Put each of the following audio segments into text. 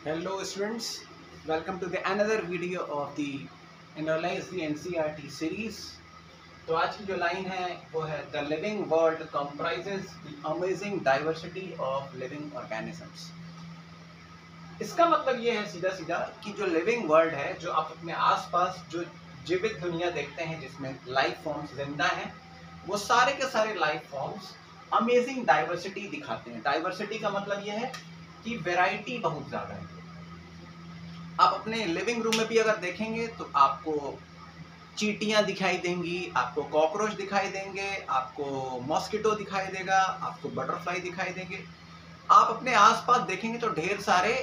Hello students, welcome to the another video of the Analyze the NCERT series। तो आज की जो line है वो है the living world comprises the amazing diversity of living organisms. इसका मतलब ये है सीधा सीधा कि जो लिविंग वर्ल्ड है, जो आप अपने आसपास जो जीवित दुनिया देखते हैं जिसमें लाइफ फॉर्म्स जिंदा हैं, वो सारे के सारे लाइफ फॉर्म्स अमेजिंग डाइवर्सिटी दिखाते हैं। डाइवर्सिटी का मतलब ये है कि वैरायटी बहुत ज़्यादा है। आप अपने लिविंग रूम में भी अगर देखेंगे तो आपको चींटियां दिखाई देंगी, आपको कॉकरोच दिखाई देंगे, आपको मॉस्किटो दिखाई देगा, आपको बटरफ्लाई दिखाई देंगे। आप अपने आसपास देखेंगे तो ढेर सारे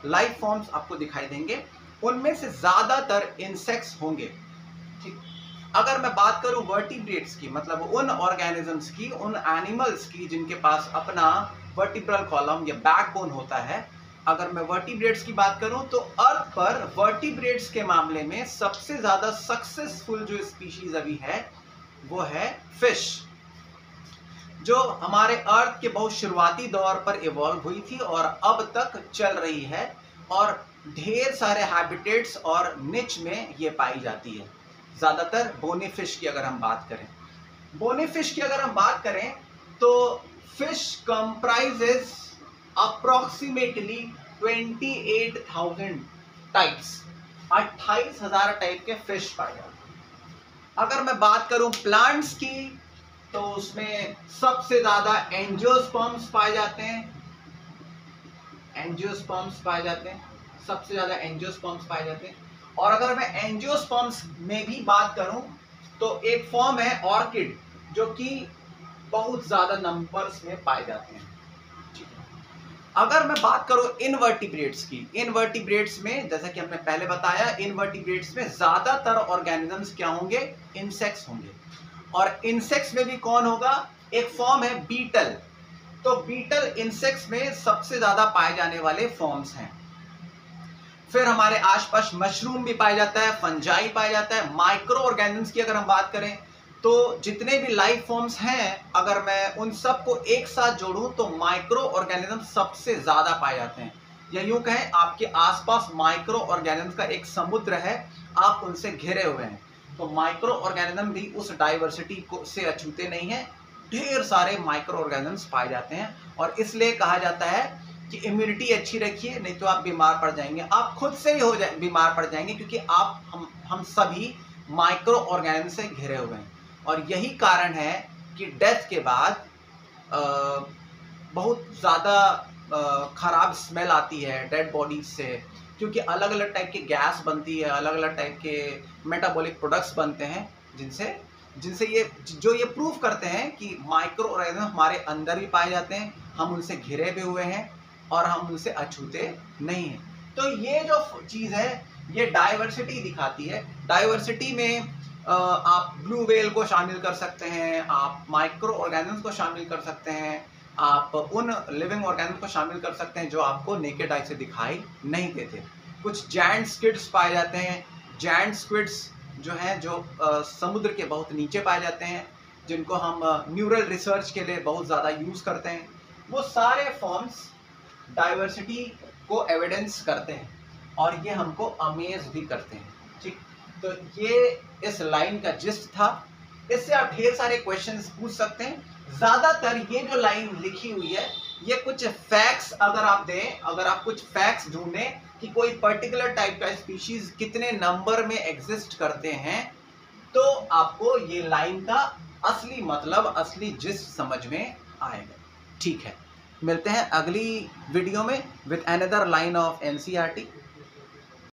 लाइफ फॉर्म्स आपको दिखाई देंगे। उनमें से ज़्यादातर इंसेक्ट्स होंगे। ठीक, अगर मैं बात करूं वर्टिब्रेट्स की, मतलब उन ऑर्गेनिजम्स की, उन एनिमल्स की जिनके पास अपना वर्टिब्रल कॉलम या बैकबोन होता है, अगर मैं वर्टिब्रेट्स की बात करूं तो अर्थ पर वर्टिब्रेट्स के मामले में सबसे ज्यादा सक्सेसफुल जो स्पीशीज अभी है वो है फिश, जो हमारे अर्थ के बहुत शुरुआती दौर पर इवॉल्व हुई थी और अब तक चल रही है और ढेर सारे हैबिटेट्स और निच में ये पाई जाती है। ज्यादातर बोनी फिश की अगर हम बात करें, बोनी फिश की अगर हम बात करें तो fish comprises approximately 28,000 types, 28,000 type के फिश पाए जाते हैं। अगर मैं बात करूं प्लांट्स की तो उसमें सबसे ज्यादा एंजियोस्पर्म्स पाए जाते हैं, एंजियोस्पर्म्स पाए जाते हैं, सबसे ज्यादा एंजियोस्पर्म्स पाए जाते हैं। और अगर मैं एंजियोस्पर्म्स में भी बात करूं तो एक फॉर्म है ऑर्किड, जो कि बहुत ज्यादा नंबर्स में पाए जाते हैं। अगर मैं बात करूं इनवर्टिब्रेट्स की, इनवर्टिब्रेट्स में जैसा कि हमने पहले बताया, इनवर्टिब्रेट्स में ज्यादातर ऑर्गेनिजम्स क्या होंगे, इंसेक्ट्स होंगे। और इंसेक्ट्स में भी कौन होगा, एक फॉर्म है बीटल। तो बीटल इंसेक्ट्स में सबसे ज्यादा पाए जाने वाले फॉर्म्स हैं। फिर हमारे आसपास मशरूम भी पाया जाता है, फंजाई पाया जाता है। माइक्रो ऑर्गेनिजम्स की अगर हम बात करें तो जितने भी लाइफ फॉर्म्स हैं, अगर मैं उन सबको एक साथ जोड़ूं तो माइक्रो ऑर्गेनिज्म सबसे ज्यादा पाए जाते हैं। या यूं कहें, आपके आसपास माइक्रो ऑर्गेनिज्म का एक समुद्र है, आप उनसे घिरे हुए हैं। तो माइक्रो ऑर्गेनिज्म भी उस डाइवर्सिटी को से अछूते नहीं है, ढेर सारे माइक्रो ऑर्गेनिज्म पाए जाते हैं। और इसलिए कहा जाता है कि इम्यूनिटी अच्छी रखिए, नहीं तो आप बीमार पड़ जाएंगे। आप खुद से ही हो जाए बीमार पड़ जाएंगे, क्योंकि हम सभी माइक्रो ऑर्गेनिज्म से घिरे हुए हैं। और यही कारण है कि डेथ के बाद बहुत ज़्यादा खराब स्मेल आती है डेड बॉडीज से, क्योंकि अलग अलग टाइप की गैस बनती है, अलग अलग टाइप के मेटाबॉलिक प्रोडक्ट्स बनते हैं, जिनसे जिनसे ये प्रूव करते हैं कि माइक्रो ऑर्गेनिज्म हमारे अंदर भी पाए जाते हैं, हम उनसे घिरे भी हुए हैं और हम उनसे अछूते नहीं हैं। तो ये जो चीज़ है ये डाइवर्सिटी दिखाती है। डाइवर्सिटी में आप ब्लू व्हेल को शामिल कर सकते हैं, आप माइक्रो ऑर्गेनिज्म को शामिल कर सकते हैं, आप उन लिविंग ऑर्गेनिज्म को शामिल कर सकते हैं जो आपको नेकेड आई से दिखाई नहीं देते। कुछ जायंट स्क्विड्स पाए जाते हैं। जायंट स्क्विड्स जो हैं, जो समुद्र के बहुत नीचे पाए जाते हैं, जिनको हम न्यूरल रिसर्च के लिए बहुत ज़्यादा यूज़ करते हैं। वो सारे फॉर्म्स डाइवर्सिटी को एविडेंस करते हैं और ये हमको अमेज भी करते हैं। ठीक, तो ये इस लाइन का जिस्ट था। इससे आप ढेर सारे क्वेश्चंस पूछ सकते हैं। ज्यादातर ये जो लाइन लिखी हुई है, ये कुछ फैक्ट्स अगर आप दें, अगर आप कुछ फैक्ट्स ढूंढें कि कोई पर्टिकुलर टाइप का स्पीशीज कितने नंबर में एग्जिस्ट करते हैं, तो आपको ये लाइन का असली मतलब, असली जिस्ट समझ में आएगा। ठीक है, मिलते हैं अगली वीडियो में with another line of NCERT.